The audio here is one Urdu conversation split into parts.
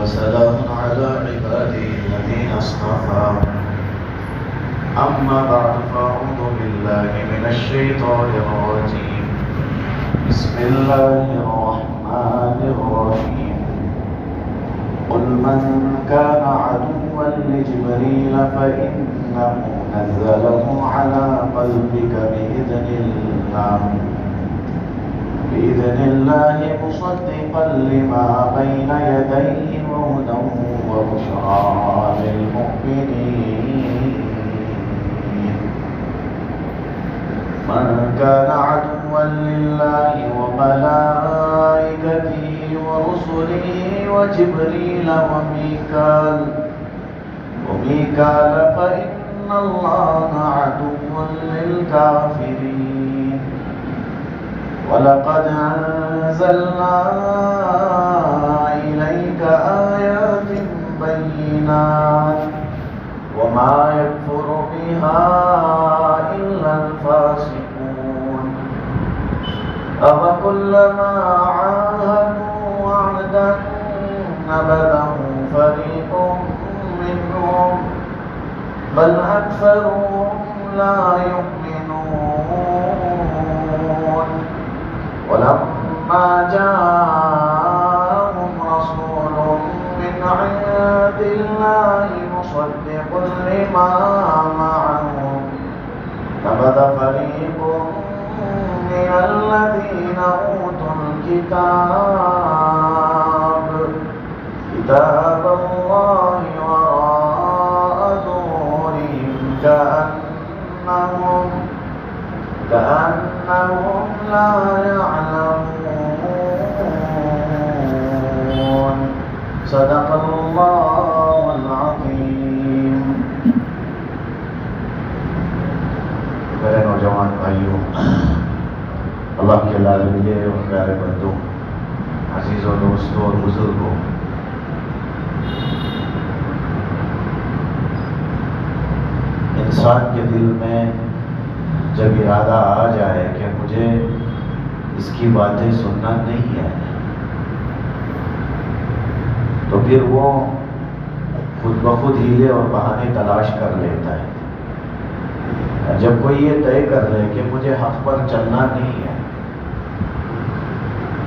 وسلام على عباده الذين اصطفى أما بعد فأعوذ بالله من الشيطان الرجيم بسم الله الرحمن الرحيم قل من كان عدوا لجبريل فإنه نزله على قلبك بإذن الله مصدقا لما بين يديه وهدى وبشرى للمؤمنين من كان عدوا لله وملائكته ورسله وجبريل وميكال فإن الله عدو للكافرين ولقد أنزلنا إليك آيات بينات وما يكفر بها إلا الفاسقون أفكلما عاهدوا وعدا نبذه فريق منهم بل أكثرهم لا يؤمنون ولما جاءهم رسول من عند الله مصدق لما معهم نبذ فريق من الذين أوتوا كتاب الله وراء ظهورهم كأنهم لا يعلمون صدق الله العظيم. میرے نوجوان بھائیوں، اللہ کے لازمیے اور پیارے بندوں، عزیزوں، دوستوں اور بزرگوں، انسان کے دل میں جب ارادہ آ جائے کہ مجھے اس کی باتیں سننا نہیں ہے تو پھر وہ خود بخود ہیلے اور بہانے تلاش کر لیتا ہے. جب کوئی یہ طے کر لے کہ مجھے حق پر چلنا نہیں ہے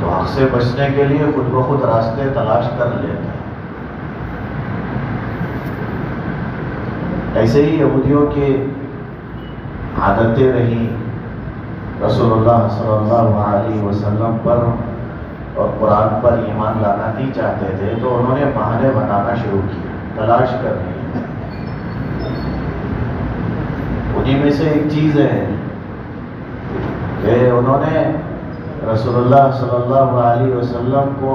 تو حق سے بچنے کے لیے خود بخود راستے تلاش کر لیتا ہے. ایسے ہی یہودیوں کی عادتیں رہیں. رسول اللہ صلی اللہ علیہ وسلم پر اور قرآن پر ایمان لانا نہیں چاہتے تھے تو انہوں نے بہانے بنانا شروع کیے، تلاش کرنی. انہی میں سے ایک چیز ہے کہ انہوں نے رسول اللہ صلی اللہ علیہ وسلم کو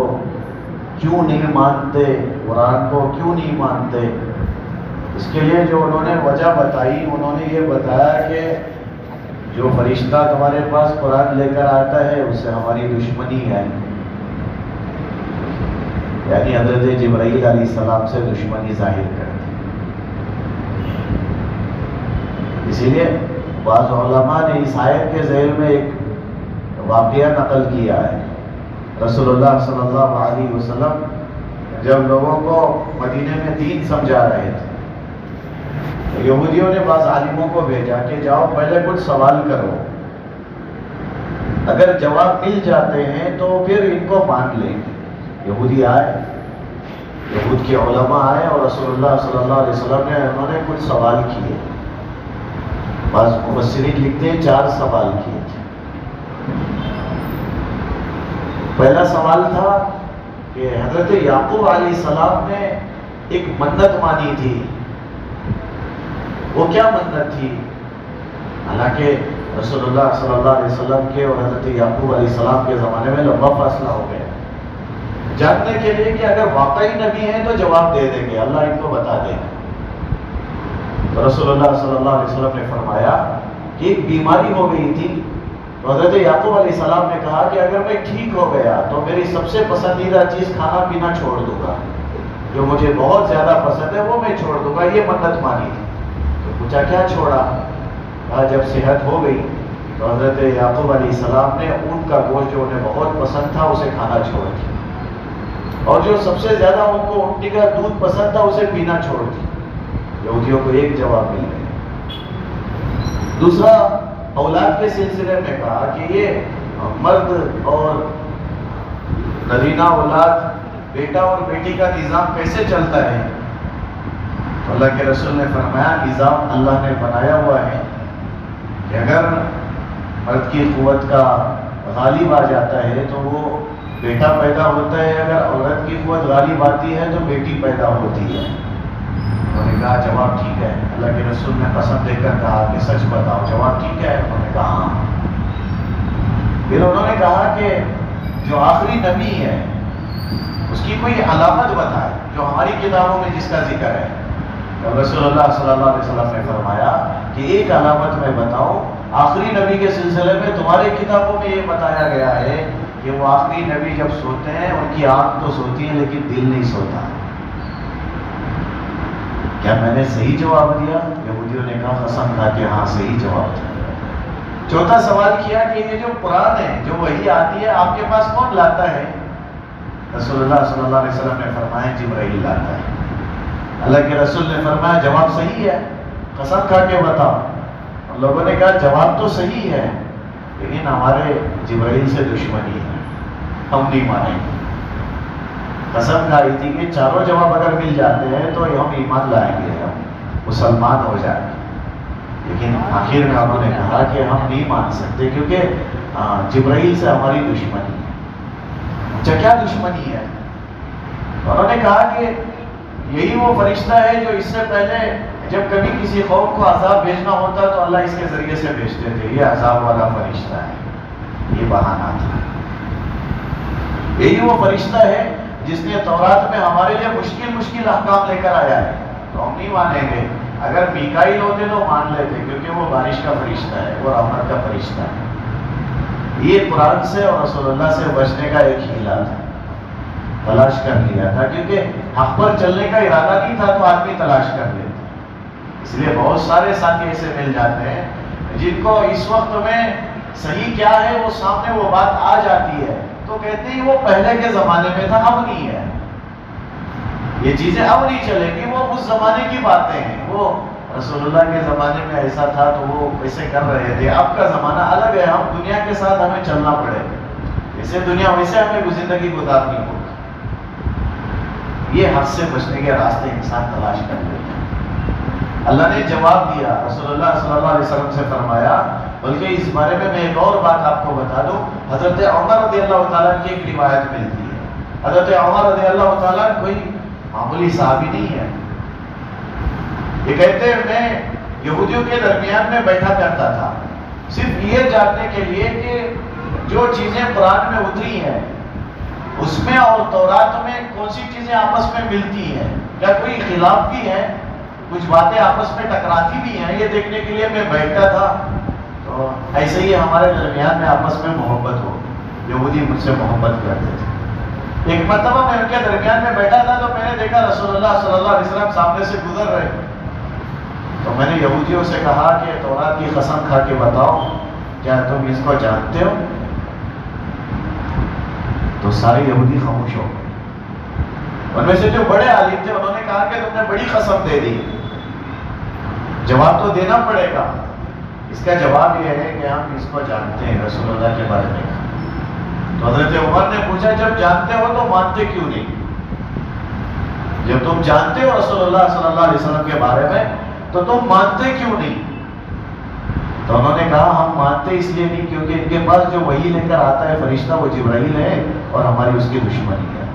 کیوں نہیں مانتے، قرآن کو کیوں نہیں مانتے، اس کے لیے جو انہوں نے وجہ بتائی، انہوں نے یہ بتایا کہ جو فرشتہ تمہارے پاس قرآن لے کر آتا ہے اس سے ہماری دشمنی ہے، یعنی حضرت جبرائیل علیہ السلام سے دشمنی ظاہر کرتی. اسی لیے بعض علماء نے اس آیت کے ذیل میں ایک واقعہ نقل کیا ہے. رسول اللہ صلی اللہ علیہ وسلم جب لوگوں کو مدینے میں دین سمجھا رہے تھے، یہودیوں نے بعض عالموں کو بھیجا کہ جاؤ پہلے کچھ سوال کرو، اگر جواب مل جاتے ہیں تو پھر ان کو مان لیں گے. یہودی آئے، یہود کے علماء آئے اور رسول اللہ صلی اللہ علیہ وسلم نے انہوں نے کچھ سوال کیے. بعض مفسرین لکھتے ہیں 4 سوال کیے تھے. پہلا سوال تھا کہ حضرت یعقوب علیہ السلام نے ایک منت مانی تھی، وہ کیا منت تھی؟ حالانکہ رسول اللہ صلی اللہ علیہ وسلم کے اور حضرت یعقوب علیہ السلام کے زمانے میں لمبا فاصلہ ہو گیا، جاننے کے لیے کہ اگر واقعی نبی ہیں تو جواب دے دیں گے، اللہ ان کو بتا دے گا. تو رسول اللہ صلی اللہ علیہ وسلم نے فرمایا کہ ایک بیماری ہو گئی تھی تو حضرت یعقوب علیہ السلام نے کہا کہ اگر میں ٹھیک ہو گیا تو میری سب سے پسندیدہ چیز کھانا پینا چھوڑ دوں گا، جو مجھے بہت زیادہ پسند ہے وہ میں چھوڑ دوں گا. یہ منت مانی تھی. تو پوچھا کیا چھوڑا؟ کہا جب صحت ہو گئی تو حضرت یعقوب علیہ السلام نے اونٹ کا گوشت جو انہیں بہت پسند تھا اسے کھانا چھوڑ دیا. اور جو سب سے زیادہ ان کو اونٹنی کا دودھ پسند تھا اسے پینا چھوڑ دی۔ یہودیوں کو ایک جواب مل گیا۔ دوسرا، اولاد کے سلسلے میں کہا کہ یہ مرد اور نرینہ اولاد، بیٹا اور بیٹی کا نظام کیسے چلتا ہے؟ تو اللہ کے رسول نے فرمایا نظام اللہ نے بنایا ہوا ہے کہ اگر مرد کی قوت کا غالب آ جاتا ہے تو وہ بیٹا پیدا ہوتا ہے، اگر عورت کی قوت غالب آتی ہے تو بیٹی پیدا ہوتی ہے۔ انہوں نے کہا جواب ٹھیک ہے۔ اللہ کے رسول نے قسم دے کر کہا کہ سچ بتاؤ، جواب ٹھیک ہے؟ انہوں نے کہا ہاں۔ پھر انہوں نے کہا کہ جو آخری نبی ہے اس کی کوئی علامت بتائے جو ہماری کتابوں میں جس کا ذکر ہے۔ تو رسول اللہ صلی اللہ علیہ وسلم نے فرمایا کہ ایک علامت میں بتاؤں، آخری نبی کے سلسلے میں تمہاری کتابوں میں یہ بتایا گیا ہے کہ وہ آخری نبی جب سوتے ہیں ان کی آنکھ تو سوتی ہے لیکن دل نہیں سوتا۔ کیا میں نے صحیح جواب دیا؟ یہودیوں نے کہا قسم کھا کے ہاں صحیح جواب دیا۔ چوتھا سوال کیا کہ یہ جو قرآن ہے، جو وحی آتی ہے، آپ کے پاس کون لاتا ہے؟ رسول اللہ صلی اللہ علیہ وسلم نے فرمایا جبرائیل لاتا ہے۔ اللہ کے رسول نے فرمایا جواب صحیح ہے، قسم کھا کے بتاؤ۔ لوگوں نے کہا جواب تو صحیح ہے لیکن ہمارے جبرائیل سے دشمنی ہے، ہم نہیں مانیں گے۔ قسم کھائی تھی کہ چاروں جواب اگر مل جاتے ہیں تو ہم ایمان لائیں گے، ہم مسلمان ہو جائیں گے، لیکن آخر میں انہوں نے کہا کہ ہم نہیں مان سکتے کیونکہ جبرائیل سے ہماری دشمنی ہے۔ کیا دشمنی ہے؟ انہوں نے کہا کہ یہی وہ فرشتہ ہے جو اس سے پہلے جب کبھی کسی قوم کو عذاب بھیجنا ہوتا تو اللہ اس کے ذریعے سے بھیجتے تھے، یہ عذاب والا فرشتہ ہے، یہ بہانہ تھا۔ یہی وہ فرشتہ ہے جس نے تورات میں ہمارے لیے مشکل احکام لے کر آیا ہے، تو ہم نہیں مانیں گے۔ اگر میکائیل ہوتے تو مان لیتے کیونکہ وہ بارش کا فرشتہ ہے، وہ رحمت کا فرشتہ ہے۔ یہ قرآن سے اور رسول اللہ سے بچنے کا ایک ہیلا تھا، تلاش کر لیا تھا، کیونکہ حق پر چلنے کا ارادہ نہیں تھا تو آدمی تلاش کر لیتا۔ اس لیے بہت سارے ساتھی ایسے مل جاتے ہیں جن کو اس وقت میں صحیح کیا ہے وہ سامنے وہ بات آ جاتی ہے تو کہتے ہیں وہ پہلے کے زمانے میں تھا، اب نہیں ہے، یہ چیزیں اب نہیں چلیں گی، وہ اس زمانے کی باتیں ہیں، وہ رسول اللہ کے زمانے میں ایسا تھا تو وہ ویسے کر رہے تھے، اب کا زمانہ الگ ہے، ہم دنیا کے ساتھ ہمیں چلنا پڑے گا، جیسے دنیا ویسے ہمیں زندگی گزارنی ہوگی۔ یہ حق سے بچنے کے راستے انسان تلاش کر لیتا ہے۔ اللہ نے جواب دیا، رسول اللہ صلی اللہ علیہ وسلم سے فرمایا، بلکہ اس بارے میں ایک اور بات آپ کو بتا دوں، حضرت عمر رضی اللہ تعالیٰ کی ایک روایت ملتی ہے۔ حضرت عمر رضی اللہ تعالیٰ کوئی معمولی صحابی نہیں ہے، یہ کہتے ہیں میں یہودیوں کے درمیان میں بیٹھا کرتا تھا صرف یہ جاننے کے لیے کہ جو چیزیں قرآن میں اتری ہیں اس میں اور تورات میں کون سی چیزیں آپس میں ملتی ہیں، کیا کوئی خلاف بھی ہے، کچھ باتیں آپس میں ٹکراتی بھی ہیں، یہ دیکھنے کے لیے میں بیٹھتا تھا۔ تو ایسے ہی ہمارے درمیان میں آپس میں محبت ہو، یہودی مجھ سے محبت کرتے تھے۔ ایک مرتبہ میں ان کے درمیان میں بیٹھا تھا تو میں نے دیکھا رسول اللہ صلی اللہ علیہ وسلم سامنے سے گزر رہے، تو میں نے یہودیوں سے کہا کہ تورات کی قسم کھا کے بتاؤ کیا تم اس کو جانتے ہو؟ تو سارے یہودی خاموش ہو گئے۔ ان میں سے جو بڑے عالم تھے انہوں نے کہا کہ تم نے بڑی قسم دے دی، جواب تو دینا پڑے گا۔ اس کا جواب یہ ہے کہ ہم اس کو جانتے ہیں، رسول اللہ کے بارے میں۔ تو حضرت عمر نے پوچھا جب جانتے ہو تو مانتے کیوں نہیں؟ جب تم جانتے ہو رسول اللہ صلی اللہ علیہ وسلم کے بارے میں تو تم مانتے کیوں نہیں؟ تو انہوں نے کہا ہم مانتے اس لیے نہیں کیونکہ ان کے پاس جو وحی لے کر آتا ہے فرشتہ وہ جبرائیل ہے اور ہماری اس کی دشمنی ہے۔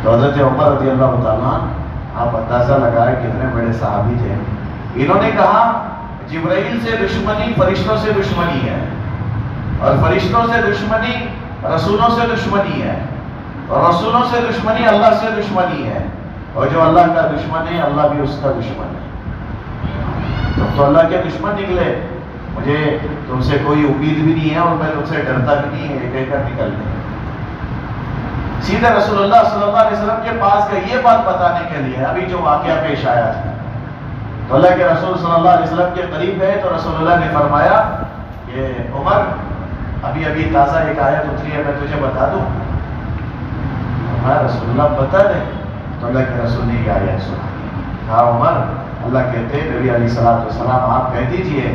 تو حضرت عمر رضی اللہ تعالیٰ، آپ اندازہ لگائے کتنے بڑے صحابی تھے، انہوں نے کہا جبرائیل سے دشمنی فرشتوں سے دشمنی ہے، اور فرشتوں سے دشمنی رسولوں سے دشمنی ہے، اور رسولوں سے دشمنی اللہ سے دشمنی ہے، اور جو اللہ کا دشمن ہے اللہ بھی اس کا دشمن ہے۔ تم تو اللہ کے دشمن نکلے، مجھے تم سے کوئی امید بھی نہیں ہے اور میں تم سے ڈرتا بھی نہیں ہے، یہ کہہ کر نکلنے سیدھے رسول اللہ صلی اللہ علیہ وسلم کے پاس گئے یہ بات بتانے کے لیے ابھی جو واقعہ پیش آیا تھا۔ تو اللہ کے رسول صلی اللہ علیہ وسلم کے قریب گئے تو رسول اللہ نے فرمایا کہ عمر ابھی تازہ ایک آیت اتری ہے، میں تجھے بتا دوں۔ فرمایا رسول اللہ بتا دیں، تو اللہ کے رسول نے یہ آیت سنا. کہا عمر، اللہ کہتے ہیں نبی علیہ السلام آپ کہہ دیجئے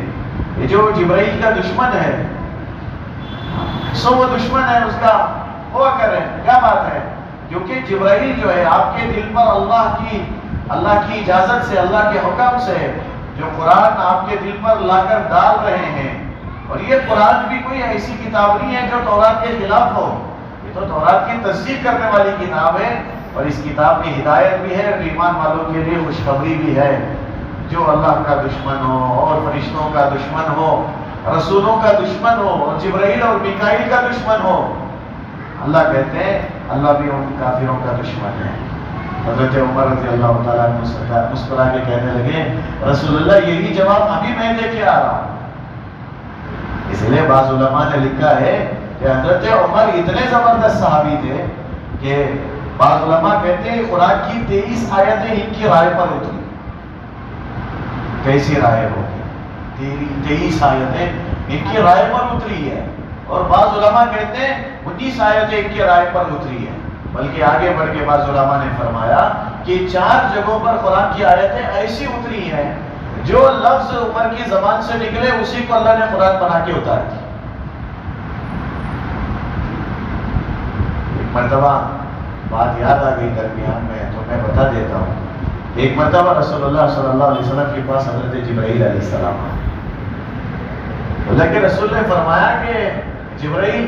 یہ جو جبرائیل کا دشمن ہے، سو وہ دشمن ہے اس کا ہوا کریں. کیا بات ہے؟ کیونکہ جبرائیل جو ہے آپ کے دل پر اللہ کی اجازت سے، اللہ کے حکم سے جو قرآن آپ کے دل پر لا کر ڈال رہے ہیں، اور یہ قرآن بھی کوئی ایسی کتاب نہیں ہے جو تورات کے خلاف ہو، یہ تو تورات کی تصدیق کرنے والی کتاب ہے، اور اس کتاب میں ہدایت بھی ہے اور ایمان والوں کے لیے خوشخبری بھی ہے. جو اللہ کا دشمن ہو اور فرشتوں کا دشمن ہو، رسولوں کا دشمن ہو اور جبرائیل اور میکائیل کا دشمن ہو، اللہ کہتے ہیں اللہ بھی ان کافروں کا دشمن ہے. حضرت عمر رضی اللہ تعالیٰ عنہ مسکرا کے کہنے لگے رسول اللہ یہی جواب ابھی میں دے کے آ رہا ہوں. اس لیے بعض علماء نے لکھا ہے کہ حضرت عمر اتنے زبردست صحابی تھے کہ بعض علماء کہتے ہیں قرآن کی 23 آیتیں ان کی رائے پر اتری. کیسی رائے ہوگی؟ 23 آیتیں ان کی رائے پر اتری ہے، اور بعض علماء کہتے ہیں 19 آیتیں ان کی رائے پر اتری ہے. بلکہ آگے بڑھ کے بعض علماء نے فرمایا کہ 4 جگہوں پر قرآن کی آیتیں ایسی اتری ہیں جو لفظ عمر کی زبان سے نکلے اسی کو اللہ نے قرآن بنا کے اتار دی. ایک مرتبہ بات یاد آ گئی درمیان میں تو میں بتا دیتا ہوں. ایک مرتبہ رسول اللہ صلی اللہ علیہ وسلم کے پاس حضرت جبرائیل علیہ السلام آئے. اللہ کے رسول نے فرمایا کہ جبرائیل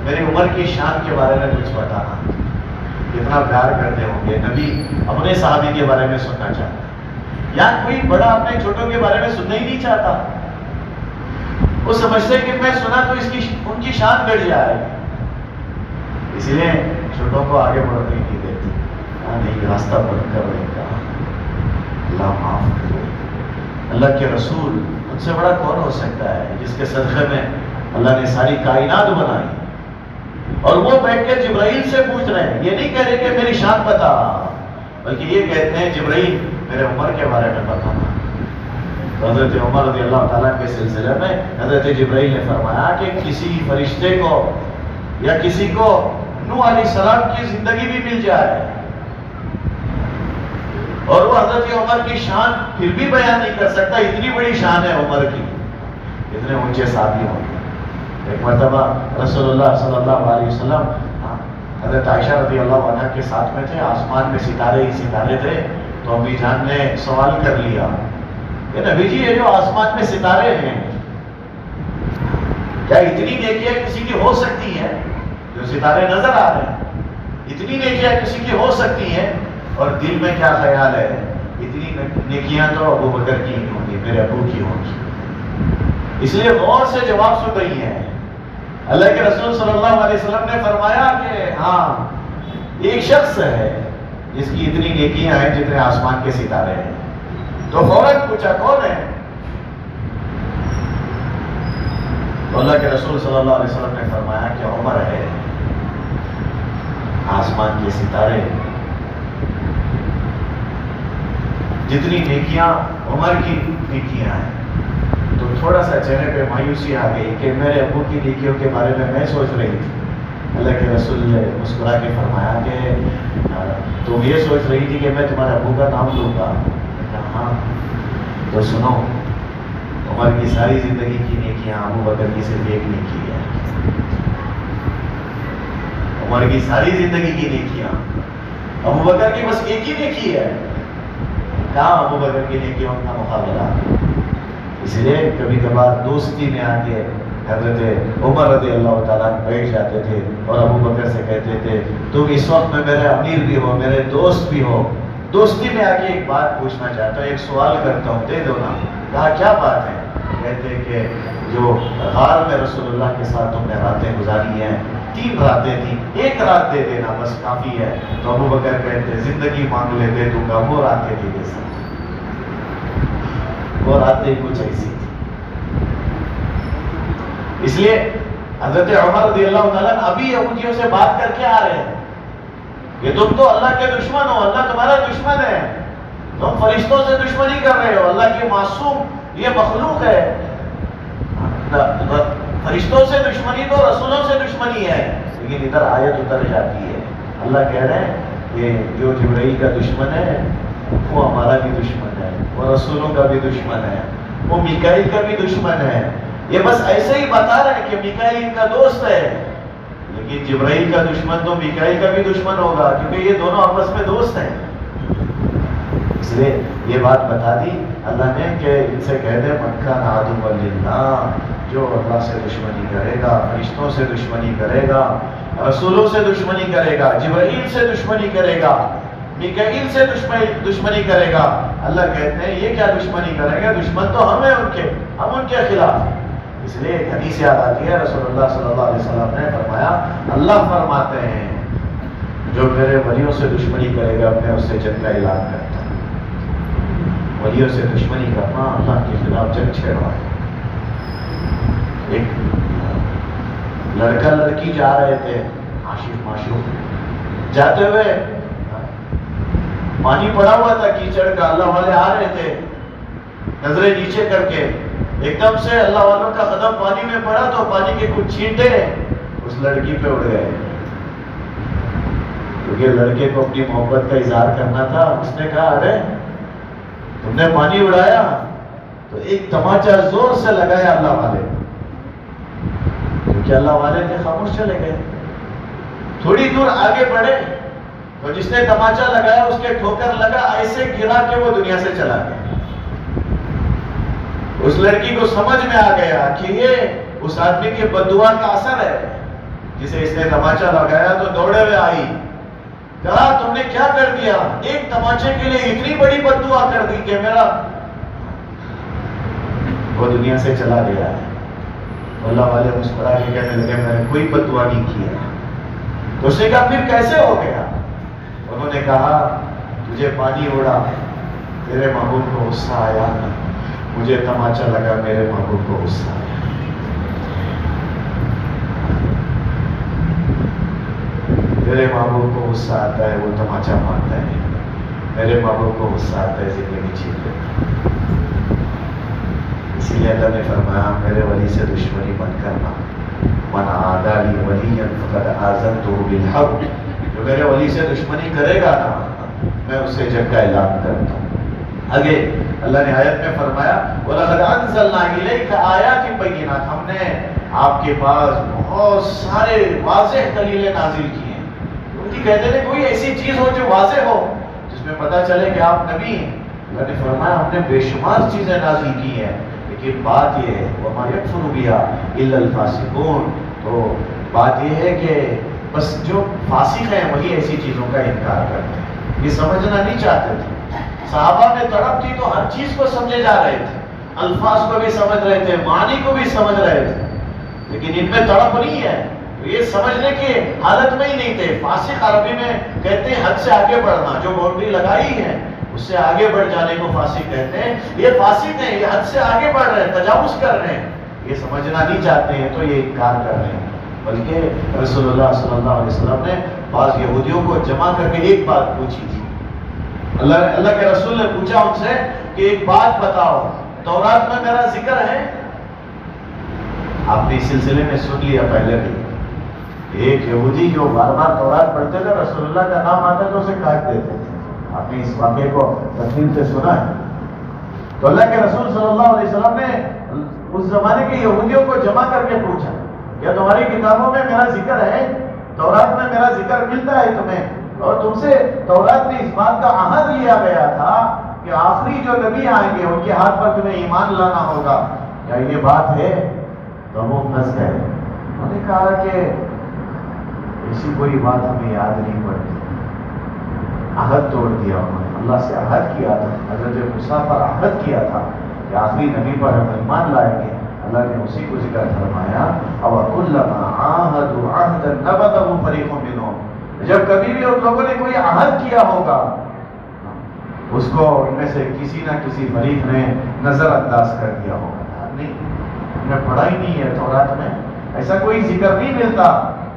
میری عمر کی شان کے بارے میں کچھ بتانا. کتنا پیار کرتے ہوں گے نبی اپنے صحابی کے بارے میں سننا چاہتا ہے، یا کوئی بڑا اپنے چھوٹوں کے بارے میں سننا ہی نہیں چاہتا. وہ سمجھتے کہ میں سنا تو ان کی شان بڑھ جائے، اس لیے چھوٹوں کو آگے بڑھنے نہیں دیتے. نہیں راستہ بند کر رہے گا، اللہ معاف کرے. اللہ کے رسول ان سے بڑا کون ہو سکتا ہے جس کے صدقے میں اللہ نے ساری کائنات بنائی، اور وہ بیٹھ کے جبرائیل سے پوچھ رہے ہیں. یہ نہیں کہہ رہے کہ میری شان بتا، بلکہ یہ کہتے ہیں جبرائیل میرے عمر کے بارے میں بتانا. تو حضرت عمر رضی اللہ تعالیٰ کے سلسلے میں حضرت جبرائیل نے فرمایا کہ کسی فرشتے کو یا کسی کو نوح علیہ السلام کی زندگی بھی مل جائے اور وہ حضرت عمر کی شان پھر بھی بیان نہیں کر سکتا. اتنی بڑی شان ہے عمر کی، اتنے اونچے صحابی ہوں گے. ایک مرتبہ رسول اللہ صلی اللہ علیہ وسلم حضرت عائشہ رضی اللہ عنہ کے ساتھ میں تھے. آسمان میں ستارے ہی ستارے تھے. تو امی جان نے سوال کر لیا کہ نبی جی یہ جو آسمان میں ستارے ہیں کیا اتنی نیکیاں کسی کی ہو سکتی ہیں؟ جو ستارے نظر آ رہے ہیں اتنی نیکیاں کسی کی ہو سکتی ہیں؟ اور دل میں کیا خیال ہے اتنی نیکیاں تو ابو بکر کی ہی ہوں گی، میرے ابو کی ہوں گی. اس لیے غور سے جواب سن رہی ہیں. اللہ کے رسول صلی اللہ علیہ وسلم نے فرمایا کہ ہاں ایک شخص ہے جس کی اتنی نیکیاں ہیں جتنے آسمان کے ستارے ہیں. تو فوراً پوچھا کون ہے؟ تو اللہ کے رسول صلی اللہ علیہ وسلم نے فرمایا کہ عمر ہے. آسمان کے ستارے جتنی نیکیاں عمر کی نیکیاں ہیں. تو تھوڑا سا چہرے پہ مایوسی آ گئی کہ میرے ابو کی نیکیوں کے بارے میں سوچ رہی تھی. اللہ کے رسول نے مسکرا کے فرمایا کہ تم یہ سوچ رہی تھی کہ میں تمہارے ابو کا نام لوں گا؟ ہاں. تو سنو، عمر کی ساری زندگی کی نیکیاں ابو بکر کی صرف ایک نیکی ہے. عمر کی ساری زندگی کی نیکیاں ابو بکر کی بس ایک ہی نیکی ہے. کہاں ابو بکر کی نیکیوں کا مقابلہ. اس لیے کبھی کبھار دوستی میں آ کے حضرت عمر رضی اللہ تعالیٰ بیٹھ جاتے تھے اور ابو بکر سے کہتے تھے تم اس وقت میں میرے امیر بھی ہو، میرے دوست بھی ہو، دوستی میں آ کے ایک بات پوچھنا چاہتا ہوں، ایک سوال کرتا ہوں، دے دو نا. کہا کیا بات ہے؟ کہتے کہ جو غار میں رسول اللہ کے ساتھ تم نے راتیں گزاری ہیں 3 راتیں تھیں، 1 رات دے دینا بس کافی ہے. تو ابو بکر کہتے زندگی مانگ لے دے دوں گا، وہ راتیں نہیں دے سکتے. وہ راتیں کچھ ایسی تھی. اس لیے حضرت عمر رضی اللہ تعالیٰ ابھی یہودیوں سے بات کر کے آ رہے ہیں کہ تم تو اللہ کے دشمن ہو، اللہ تمہارا دشمن ہے، تم فرشتوں سے دشمنی کر رہے ہو. اللہ کی معصوم یہ مخلوق ہے، فرشتوں سے دشمنی تو رسولوں سے دشمنی ہے. لیکن ادھر آیت اتر جاتی ہے اللہ کہہ رہے ہیں کہ جو جبرائیل کا دشمن ہے وہ ہمارا بھی دشمن ہے، وہ رسولوں کا بھی دشمن ہے، وہ میکائیل کا بھی دشمن ہے۔ یہ بس ایسے ہی بتا رہے ہیں کہ میکائیل ان کا دوست ہے، لیکن جبرائیل کا دشمن تو میکائیل کا بھی دشمن ہوگا، کیونکہ یہ دونوں آپس میں دوست ہیں۔ اس لیے یہ بات بتا دی اللہ نے کہ ان سے کہہ دے مکہ عدو للہ، جو اللہ سے دشمنی کرے گا، فرشتوں سے دشمنی کرے گا، رسولوں سے دشمنی کرے گا، جبرائیل سے دشمنی کرے گا، میکائیل سے دشمنی کرے گا، اللہ کہتے ہیں یہ کیا دشمنی کریں گے، دشمن تو ہم ہیں ہم ان کے خلاف۔ اس لیے ایک حدیث یاد آتی ہے، رسول اللہ صلی اللہ علیہ وسلم نے فرمایا، اللہ فرماتے ہیں جو میرے ولیوں سے دشمنی کرے گا میں اس سے جنگ کا اعلان کرتا ہوں۔ ولیوں سے دشمنی کرنا اللہ کے خلاف جنگ چھیڑنا ہے۔ ایک لڑکا لڑکی جا رہے تھے، عاشق معشوق، جاتے ہوئے پانی پڑا ہوا تھا کیچڑ کا، اللہ والے آ رہے تھے نظریں نیچے کر کے، ایک دم سے اللہ والوں کا قدم پانی میں پڑا تو پانی کے کچھ چھینٹے اس لڑکی پہ اڑ گئے، کیونکہ لڑکے کو اپنی محبت کا اظہار کرنا تھا۔ اس نے کہا ارے تم نے پانی اڑایا، تو ایک تماچا زور سے لگایا اللہ والے، کیونکہ اللہ والے تھے خاموش چلے گئے۔ تھوڑی دور آگے بڑھے تو جس نے تماچا لگایا اس کے ٹھوکر لگا، ایسے گرا کہ وہ دنیا سے چلا گیا۔ اس لڑکی کو سمجھ میں آ گیا کہ یہ اس آدمی کے بددعا کا اثر ہے جسے اس نے تماچا لگایا، تو دوڑے ہوئے آئی، کہا تم نے کیا کر دیا، ایک تماچے کے لیے اتنی بڑی بددعا کر دی کہ میرا وہ دنیا سے چلا گیا ہے۔ اللہ والے مسکرا کے کہنے لگے میں نے کوئی بددعا نہیں کیا۔ تو اس نے کہا پھر کیسے ہو گیا؟ انہوں نے کہا تجھے پانی اڑا، تیرے محبوب کو غصہ آیا، مجھے تماچا لگا، میرے محبوب کو غصہ آیا۔ میرے محبوب کو غصہ آتا ہے وہ تماچا مارتا ہے، میرے محبوب کو غصہ آتا ہے زندگی چھین لیتا۔ اسی لیے اللہ نے فرمایا میرے ولی سے دشمنی مت کرنا، من عادی لی ولیا فقد آذنتہ بالحرب، جو میرے ولی سے دشمنی کرے گا نا میں اسے جنگ کا اعلان کرتا ہوں۔ آگے اللہ نے آیت میں فرمایا وَلَقَدْ أَنزَلْنَا إِلَيْكَ آيَاتٍ بَيِّنَاتٍ، ہم نے آپ کے پاس بہت سارے واضح دلیلیں نازل کی ہیں۔ کیونکہ کہتے ہیں کوئی ایسی چیز ہو جو واضح ہو جس میں پتہ چلے کہ آپ نبی ہیں۔ اللہ نے فرمایا ہم نے بے شمار چیزیں نازل کی ہیں، لیکن بات یہ ہے وَمَا يَكْفُرُ بِهَا إِلَّا الْفَاسِقُونَ، تو بات یہ ہے کہ بس جو فاسق ہیں وہی ایسی چیزوں کا انکار کرتے ہیں، یہ سمجھنا نہیں چاہتے تھے۔ صحابہ میں تڑپ تھی تو ہر چیز کو سمجھے جا رہے تھے، الفاظ کو بھی سمجھ رہے تھے، معنی کو بھی سمجھ رہے تھے، لیکن ان میں تڑپ نہیں ہے، تو یہ سمجھنے کی حالت میں ہی نہیں تھے۔ فاسق عربی میں کہتے ہیں حد سے آگے بڑھنا، جو باؤنڈری لگائی ہے اس سے آگے بڑھ جانے کو فاسق کہتے ہیں۔ یہ فاسق ہیں، یہ حد سے آگے بڑھ رہے ہیں، تجاوز کر رہے ہیں، یہ سمجھنا نہیں چاہتے ہیں تو یہ انکار کر رہے ہیں۔ بلکہ رسول اللہ صلی اللہ علیہ وسلم نے بعض یہودیوں کو جمع کر کے ایک بات پوچھی تھی۔ اللہ کے رسول نے پوچھا ان سے کہ ایک بات بتاؤ، تورات میں میرا ذکر ہے؟ آپ نے اس سلسلے میں سن لیا پہلے بھی، ایک یہودی جو بار بار تورات پڑھتے تھے رسول اللہ کا نام آتا تو اسے کاٹ دیتے تھے۔ آپ نے اس واقعے کو تفصیل سے سنا ہے۔ تو اللہ کے رسول صلی اللہ علیہ وسلم نے اس زمانے کے یہودیوں کو جمع کر کے پوچھا کیا تمہاری کتابوں میں میرا ذکر ہے؟ تورات میں میرا ذکر ملتا ہے تمہیں؟ اور تم سے تورات میں اس بات کا عہد لیا گیا تھا کہ آخری جو نبی آئیں گے ان کے ہاتھ پر تمہیں ایمان لانا ہوگا، کیا یہ بات ہے؟ تو وہ پھنس گئے۔ انہوں نے کہا کہ ایسی کوئی بات ہمیں یاد نہیں پڑتی، عہد توڑ دیا انہوں نے، اللہ سے عہد کیا تھا، حضرت موسیٰ پر عہد کیا تھا کہ آخری نبی پر ہم ایمان لائیں گے۔ اللہ نے اسی کو ذکر فرمایا أَوَكُلَّمَا عَاهَدُوا عَهْدًا نَبَذَهُ فَرِيقٌ مِّنْهُمْ، جب کبھی بھی ان لوگوں نے کوئی عہد کیا ہوگا اس کو ان میں سے کسی نہ کسی فریق نے نظر انداز کر دیا ہوگا۔ نہیں، ہم نے پڑھا ہی نہیں ہے تورات میں، ایسا کوئی ذکر نہیں ملتا۔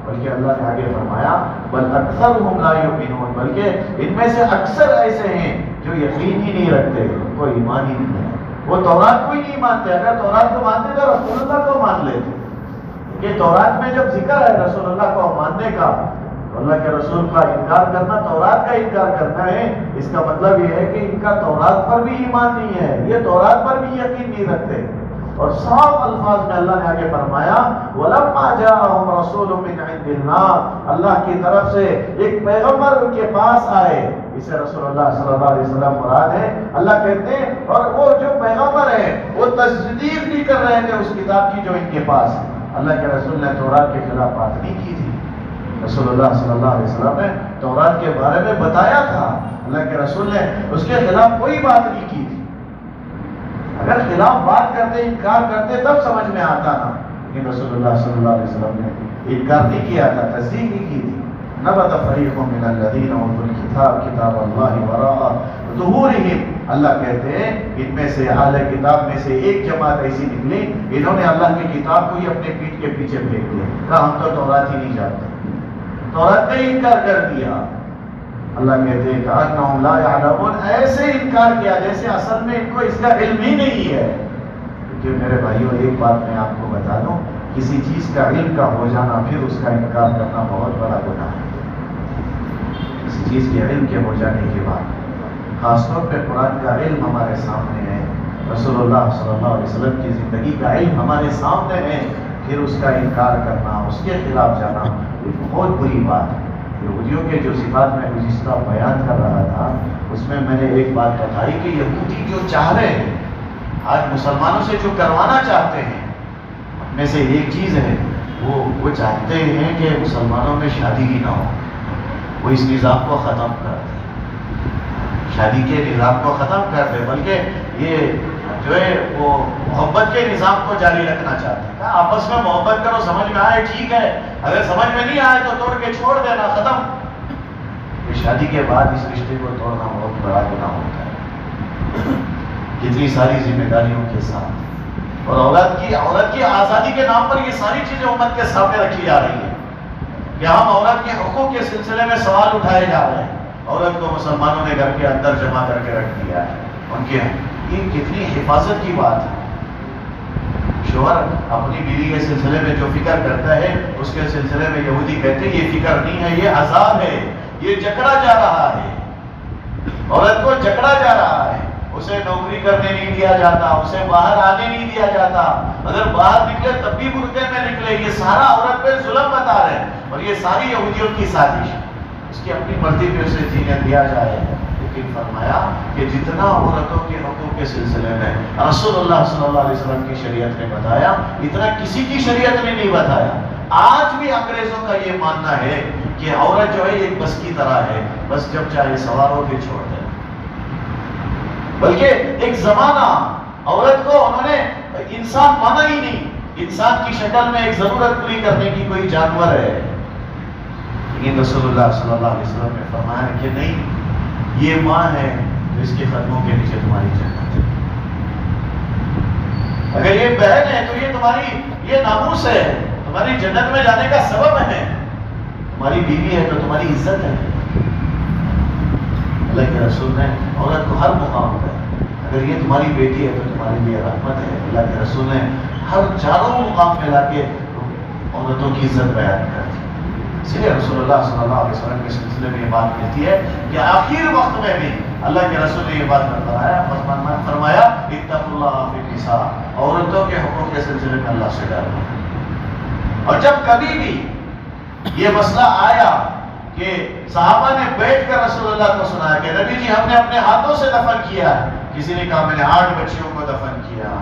بلکہ اللہ نے آگے فرمایا بل اکثرهم لا یؤمنون، بلکہ ان میں سے اکثر ایسے ہیں جو یقین ہی نہیں رکھتے، ان کو ایمان ہی نہیں ہے، وہ تورات کو ہی نہیں مانتے۔ اگر تورات کو مانتے تو رسول اللہ کو مان لیتے، کہ تورات میں جب ذکر ہے رسول اللہ کو ماننے کا، تو اللہ کے رسول کا انکار کرنا تورات کا انکار کرنا ہے، اس کا مطلب یہ ہے کہ ان کا تورات پر بھی ایمان نہیں ہے، یہ تورات پر بھی یقین نہیں رکھتے۔ اور صاف الفاظ میں اللہ نے آگے فرمایا وَلَمَّا جَاءَهُمْ رَسُولٌ مِّنْ عِندِ اللَّهِ، اللہ کی طرف سے ایک پیغمبر ان کے پاس آئے، اسے رسول اللہ صلی اللہ علیہ وسلم مراد ہے۔ اللہ کہتے ہیں اور وہ جو پیغمبر ہے وہ تصدیق بھی کر رہے تھے اس کتاب کی جو ان کے پاس ہے۔ اللہ کے رسول نے تورات کے خلاف بات نہیں کی تھی، رسول اللہ صلی اللہ علیہ وسلم نے تورات کے بارے میں بتایا تھا، اللہ کے رسول نے اس کے خلاف کوئی بات نہیں کی تھی۔ اگر خلاف بات کرتے انکار کرتے تب سمجھ میں آتا نا، لیکن رسول اللہ صلی اللہ علیہ وسلم نے انکار نہیں کیا تھا، تصدیق نہیں کی تھی۔ نبت فریق من الذین اوتوا الکتاب کتاب اللہ وراء ظہورہم، اللہ کہتے ہیں ان میں سے اہل کتاب میں سے ایک جماعت ایسی نکلی انہوں نے اللہ کی کتاب کو ہی اپنے پیٹھ کے پیچھے پھینک دیا، کہا ہم تو تورات ہی نہیں جانتے، تورات کا انکار کر دیا۔ اللہ کہتے ہیں کأنہم لا یعلمون، ایسے انکار کیا جیسے اصل میں ان کو اس کا علم ہی نہیں ہے۔ کیونکہ میرے بھائیوں ایک بات میں آپ کو بتا دوں، کسی چیز کا علم کا ہو جانا پھر اس کا انکار کرنا بہت بڑا گناہ ہے۔ کسی چیز کے علم کے ہو جانے کے بعد، خاص طور پہ قرآن کا علم ہمارے سامنے ہے، رسول اللہ صلی اللہ علیہ وسلم کی زندگی کا علم ہمارے سامنے ہے، پھر اس کا انکار کرنا، اس کے خلاف جانا یہ بہت بری بات ہے۔ یہودیوں کے جو صفات میں گزشتہ بیان کر رہا تھا اس میں میں نے ایک بات بتائی کہ یہودی جو چاہ رہے ہیں آج مسلمانوں سے جو کروانا چاہتے ہیں، ان میں سے ایک چیز ہے وہ چاہتے ہیں کہ مسلمانوں میں شادی ہی نہ ہو، وہ اس نظام کو ختم کر دے، شادی کے نظام کو ختم کر دے، بلکہ یہ جو ہے وہ محبت کے نظام کو جاری رکھنا چاہتے ہیں۔ آپس میں محبت کرو، سمجھ میں آئے ٹھیک ہے، اگر سمجھ میں نہیں آئے تو توڑ کے چھوڑ دینا، ختم۔ یہ شادی کے بعد اس رشتے کو توڑنا بہت بڑا گناہ ہوتا ہے، کتنی ساری ذمہ داریوں کے ساتھ، اور عورت کی آزادی کے نام پر یہ ساری چیزیں امت کے سامنے رکھی جا رہی ہیں کہ ہم عورت کے حقوق کے سلسلے میں سوال اٹھائے جا رہے ہیں۔ عورت کو مسلمانوں نے گھر کے اندر جمع کر کے رکھ دیا ہے، ان کے یہ کتنی حفاظت کی بات ہے۔ شوہر اپنی بیوی کے سلسلے میں جو فکر کرتا ہے اس کے سلسلے میں یہودی کہتے ہیں یہ فکر نہیں ہے، یہ عذاب ہے، یہ جکڑا جا رہا ہے، عورت کو جکڑا جا رہا ہے، اسے نوکری کرنے نہیں دیا جاتا، اسے باہر آنے نہیں دیا جاتا، اگر باہر نکلے تب بھی برقعے میں نکلے، یہ سارا عورت پہ ظلم بتا رہے ہیں، اور یہ ساری یہودیوں کی سازش ہے، اس کی اپنی مرضی پہ اسے جینے دیا جائے۔ لیکن فرمایا کہ جتنا عورتوں کے حقوق کے سلسلے میں رسول اللہ صلی اللہ علیہ وسلم کی شریعت نے بتایا اتنا کسی کی شریعت نے نہیں بتایا۔ آج بھی انگریزوں کا یہ ماننا ہے کہ عورت جو ہے ایک بس کی طرح ہے، بس جب چاہے سوار ہو کے چھوڑ دے، بلکہ ایک زمانہ عورت کو انہوں نے انسان مانا ہی نہیں، انسان کی شکل میں ایک ضرورت پوری کرنے کی کوئی جانور ہے۔ لیکن رسول اللہ صلی اللہ علیہ وسلم نے فرمایا کہ نہیں، یہ ماں ہے تو اس کے قدموں کے نیچے تمہاری جنت ہے، اگر یہ بہن ہے تو یہ تمہاری یہ ناموس ہے، تمہاری جنت میں جانے کا سبب ہے، تمہاری بیوی ہے تو تمہاری عزت ہے۔ اللہ کے رسول نے عورت کو ہر مقام پر، اگر یہ تمہاری بیٹی ہے تو تمہارے لیے رحمت ہے، اللہ کے رسول نے ہر چاروں مقام پہ لا کے عورتوں کی عزت بیان کر دی۔ اس لیے رسول اللہ صلی اللہ علیہ وسلم کے سلسلے میں یہ بات کہتی ہے کہ آخر وقت میں بھی اللہ کے رسول نے یہ بات فرمایا اتقوا اللہ فی النساء، عورتوں کے حقوق کے سلسلے میں اللہ سے ڈرو۔ اور جب کبھی بھی یہ مسئلہ آیا کہ صحابہ نے بیٹھ کر رسول اللہ کو سنایا کہ نبی جی ہم نے اپنے ہاتھوں سے دفن کیا ہے، کسی نے کہا میں نے 8 بچیوں کو دفن کیا،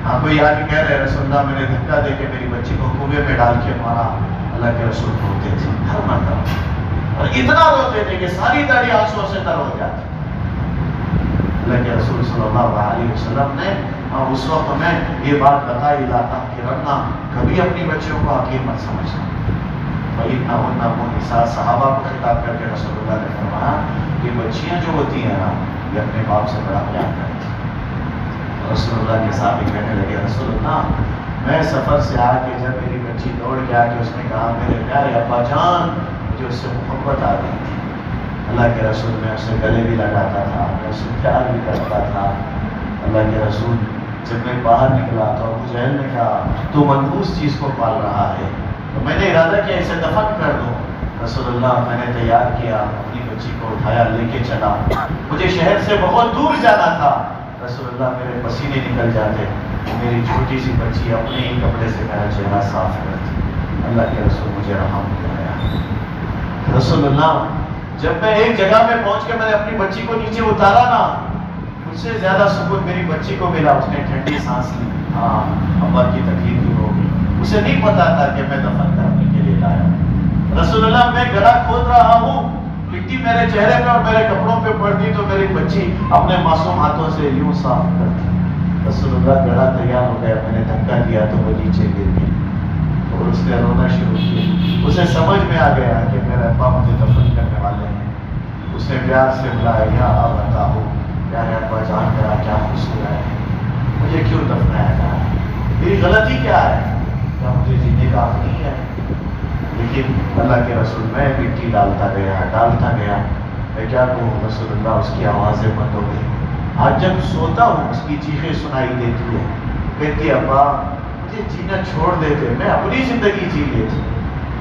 ہاں کوئی آ کے کہہ رہے رسول اللہ میں نے دھکا دے کے میری بچی کو کنویں میں ڈال کے مارا۔ اللہ کے رسول روتے تھے ہر مرتبہ، اور اتنا روتے تھے کہ ساری داڑھی آنسوں سے تر ہو جاتی۔ اللہ کے رسول صلی اللہ علیہ وسلم نے اس وقت میں یہ بات بتائی لا تحقرن، کبھی اپنی بچیوں کو حقیر مت سمجھنا۔ فإنہن نساء، صحابہ کو خطاب کر کے رسول اللہ نے فرمایا کہ بچیاں جو ہوتی ہیں نا یہ اپنے باپ سے بڑا پیار کرتی ہیں۔ رسول اللہ کے صحابی کہنے لگے رسول اللہ میں سفر سے آ کے جب میری بچی دوڑ کے آ کے اس نے کہا میرے پیارے ابا جان، مجھے اس سے محبت آ گئی تھی۔ اللہ کے رسول میں اسے گلے بھی لگاتا تھا، میں اسے پیار بھی کرتا تھا۔ اللہ کے رسول جب میں باہر نکلا تو ابو جہل نے کہا تو منحوس چیز کو پال رہا ہے، تو میں نے ارادہ کیا اسے دفن کر دوں، رسول اللہ میں نے تیار کیا، اپنی بچی کو اٹھایا، لے کے چلا، مجھے شہر سے بہت دور جانا تھا، رسول اللہ میرے پسینے نکل جاتے، میری چھوٹی سی بچی اپنے ہی کپڑے سے میرا چہرہ صاف کرتی، اللہ کے رسول مجھے رحم دلایا۔ رسول اللہ جب میں ایک جگہ پہ پہنچ کے میں نے اپنی بچی کو نیچے اتارا نا، مجھ سے زیادہ سکون میری بچی کو ملا، اس نے ٹھنڈی سانس لی، ہاں ابا کی تکلیف دور ہو گئی، اسے نہیں پتا تھا کہ میں دفن کرنے کے لیے لایا۔ رسول اللہ میں گڑھا کھود رہا ہوں، مٹی میرے چہرے پہ اور میرے کپڑوں پہ پڑتی تو میری بچی اپنے معصوم ہاتھوں سے یوں صاف کرتی۔ رسول اللہ گڑھا تیار ہو گیا، میں نے دھکا دیا تو وہ نیچے گر گئی اور اس نے رونا شروع کیا۔ اسے سمجھ میں آ گیا کہ میرے ابا مجھے دفن کرنے والے ہیں۔ اس نے پیار سے بلایا، یا ابا ہو، پیارے ابا جان میرا کیا قصور ہے، مجھے کیوں دفنایا جا رہا ہے، میری غلطی کیا ہے، کیا مجھے جینے کا حق نہیں ہے؟ لیکن اللہ کے رسول میں مٹی ڈالتا گیا، میں کیا کہوں رسول اللہ، اس کی آوازیں بند ہو گئی۔ آج جب سوتا ہوں اس کی چیخیں سنائی دیتی ہے، کہتی ابا مجھے جینا چھوڑ دیتے، میں اپنی زندگی جی لیتی۔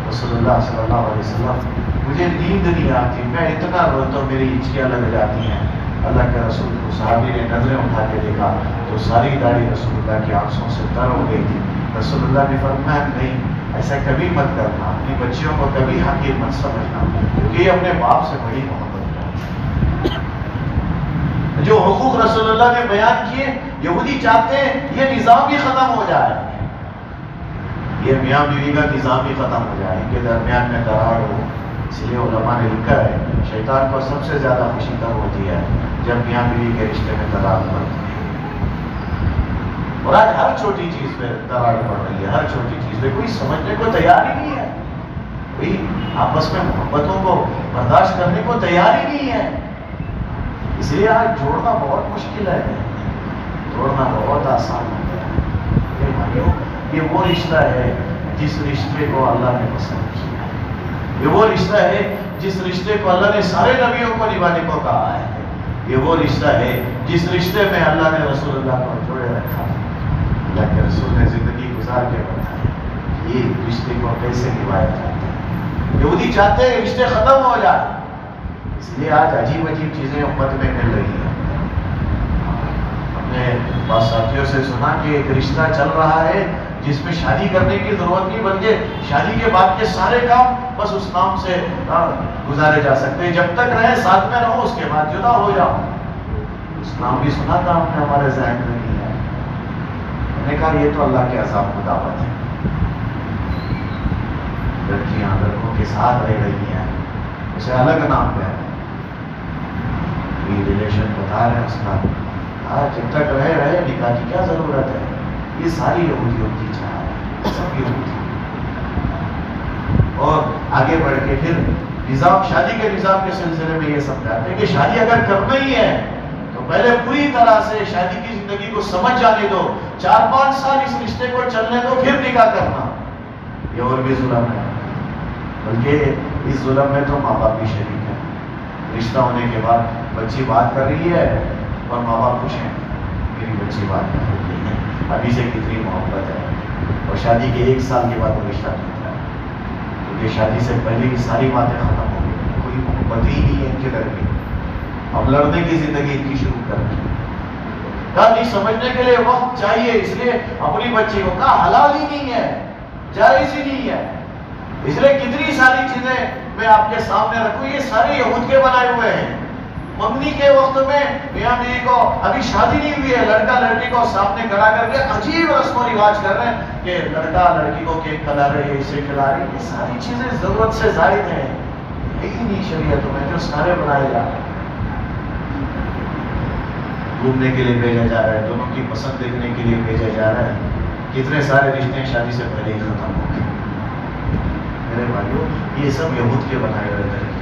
رسول اللہ صلی اللہ علیہ وسلم مجھے نیند نہیں آتی، میں اتنا روتا ہوں، میری ہچکیاں لگ جاتی ہیں۔ اللہ کے رسول کو صحابی نے نظریں اٹھا کے دیکھا تو ساری داڑھی رسول اللہ کی آنکھوں سے تر ہو گئی تھی۔ رسول اللہ نے فرمایا نہیں، ایسا کبھی مت کرنا، اپنی بچیوں کو کبھی حقیر مت سمجھنا، کیونکہ یہ اپنے باپ سے بڑی محبت کرتی ہے۔ جو حقوق رسول اللہ نے بیان کیے، یہودی چاہتے ہیں یہ نظام بھی ختم ہو جائے، یہ میاں بیوی کا نظام بھی ختم ہو جائے، ان کے درمیان میں دراڑ ہو۔ اس لیے علماء نے لکھا ہے شیطان کو سب سے زیادہ خوشی تب ہوتی ہے جب میاں بیوی کے رشتے میں دراڑ پڑتی ہے، اور آج ہر چھوٹی چیز پہ دراڑ پڑ رہی ہے، ہر چھوٹی چیز پہ کوئی سمجھنے کو تیار ہی نہیں ہے، کوئی آپس میں محبتوں کو برداشت کرنے کو تیار ہی نہیں ہے۔ اس لیے آج جوڑنا بہت مشکل ہے، توڑنا بہت آسان ہو گیا ہے۔ یہ بھائیوں، یہ وہ رشتہ ہے جس رشتے کو اللہ نے پسند کیا ہے، یہ وہ رشتہ ہے جس رشتے کو اللہ نے سارے نبیوں کو نبھانے کو کہا ہے، یہ وہ رشتہ ہے جس رشتے میں اللہ نے رسول اللہ کو جوڑے رکھا ہے۔ اللہ کے رسول نے زندگی گزار کے بتایا یہ رشتے کو کیسے نبھایا جاتا ہے۔ یہودی چاہتے ہیں رشتے ختم ہو جائے، اس لیے آج عجیب عجیب چیزیں امت میں مل رہی ہیں۔ اپنے بعض ساتھیوں سے سنا کہ ایک رشتہ چل رہا ہے جس میں شادی کرنے کی ضرورت نہیں، بلکہ شادی کے بعد کے سارے کام بس اس نام سے گزارے جا سکتے ہیں، جب تک رہے ساتھ میں رہو، اس کے بعد جدا ہو جاؤ۔ اس نام بھی سنا تھا ہم نے، ہمارے ذہن میں نہیں ہے۔ میں نے کہا یہ تو اللہ کے عذاب کو دعوت ہے۔ لڑکیاں لڑکوں کے ساتھ رہ رہی ہیں، اسے الگ نام پہ ریلیشن بتا رہے ہیں اس کا، جب تک رہے نکاح کی کیا ضرورت ہے؟ یہ ساری یہودیوں کی چاہ ہے، سب یہودی۔ اور آگے بڑھ کے پھر نظام، شادی کے نظام کے سلسلے میں یہ سمجھاتے ہیں کہ شادی اگر کرنا ہی ہے تو پہلے پوری طرح سے شادی کی زندگی کو سمجھ جانے دو، 4-5 سال اس رشتے کو چلنے دو، پھر نکاح کرنا۔ یہ اور بھی ظلم ہے، بلکہ اس ظلم میں تو ماں باپ بھی شریک ہے۔ رشتہ ہونے کے بعد بچی بات کر رہی ہے اور ماں باپ خوش ہیں، میری بچی بات کر رہی ہے، ابھی سے کتنی محبت ہے، اور شادی کے 1 سال کے بعد وہ رشتہ ٹوٹتا ہے، کیونکہ شادی سے پہلے کی ساری باتیں ختم ہو گئی، کوئی محبت ہی نہیں ہے ان کے درمیان، اب لڑنے کی زندگی ان کی شروع کر دی۔ نہیں سمجھنے کے لیے وقت چاہیے، اس لیے اپنی بچی کو کہا حلال ہی نہیں ہے، جائز ہی نہیں ہے، اس لیے کتنی ساری چیزیں میں آپ کے سامنے رکھوں، یہ سارے یہود کے بنائے ہوئے ہیں۔ منگنی کے وقت میں میاں بیوی کو ابھی شادی نہیں ہوئی ہے، لڑکا لڑکی کو سامنے کھڑا کر کے عجیب رسم و رواج کر رہے ہیں کہ لڑکا لڑکی کو کیک کھلا رہے ہیں، اسے کھلا رہے ہیں، یہ ساری چیزیں ضرورت سے زائد ہیں، یہی نہیں شریعت میں جو سارے بنائے جا رہے ہیں۔ گھومنے کے لیے بھیجا جا رہا ہے، دونوں کی پسند دیکھنے کے لیے بھیجا جا رہا ہے، کتنے سارے رشتے شادی سے پہلے ہی ختم ہو گئے۔ میرے بھائیوں، یہ سب یہود کے بنائے ہوئے طریقے،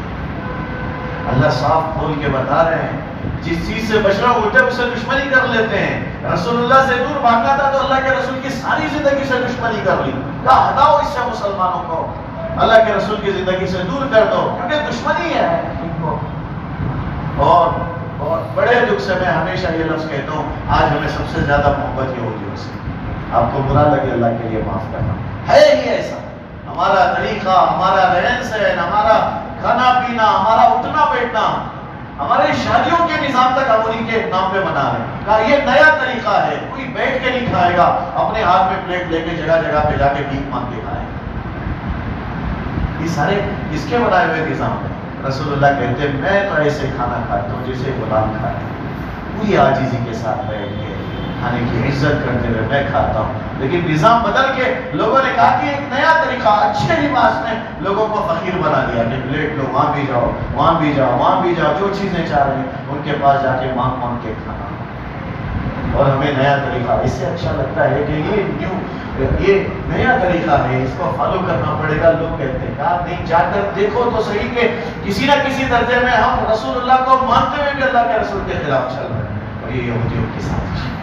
اللہ صاف کھول کے بتا رہے ہیں جس چیز سے بچنا ہوتا ہے اسے دشمنی کر لیتے ہیں۔ رسول اللہ سے دور بھاگنا تھا تو اللہ کے رسول کی ساری زندگی سے دشمنی کر لی، کہا ہٹاؤ اس سے مسلمانوں کو، اللہ کے رسول کی زندگی سے دور کر دو، کیونکہ دشمنی ہے ان کو۔ اور بڑے دکھ سے میں ہمیشہ یہ لفظ کہتا ہوں، آج ہمیں سب سے زیادہ محبت یہودیوں سے، آپ کو برا لگے اللہ کے لیے معاف کرنا ہے ہی ایسا، ہم ہمارا طریقہ، ہمارا رہن سہن، ہمارا کھانا پینا، ہمارا اٹھنا بیٹھنا، ہمارے شادیوں کے نظام تک ہم انہیں کے نام پہ بنا رہے ہیں. کہا یہ نیا طریقہ ہے، کوئی بیٹھ کے نہیں کھائے گا، اپنے ہاتھ میں پلیٹ لے کے جگہ جگہ پہ جا کے بھیک مانگ کے کھائے. یہ سارے اس کے بنائے ہوئے نظام ہیں. رسول اللہ کہتے ہیں میں تو ایسے کھانا کھاتا ہوں جیسے غلام کھاتا ہوں، پوری عاجزی کے ساتھ بیٹھ کے کھانے کی عزت کرتے ہوئے میں کھاتا ہوں. لیکن نظام بدل کے لوگوں نے کہا کہ ایک نیا طریقہ، اچھے لباس نے لوگوں کو فقیر بنا دیا کہ پلیٹ لو، وہاں بھی جاؤ، وہاں بھی جاؤ، وہاں بھی جاؤ، جو چیزیں چاہ رہے ہیں ان کے پاس جا کے مانگ مانگ کے کھانا. اور ہمیں نیا طریقہ اس سے اچھا لگتا ہے کہ یہ نیا طریقہ ہے، اس کو فالو کرنا پڑے گا. لوگ کہتے ہیں کہ آپ نہیں جا کر دیکھو تو صحیح کہ کسی نہ کسی درجے میں ہم رسول اللہ کو مانتے ہوئے بھی اللہ کے رسول کے خلاف چل رہے ہیں. اور یہ یہودیوں کی سازش ہے.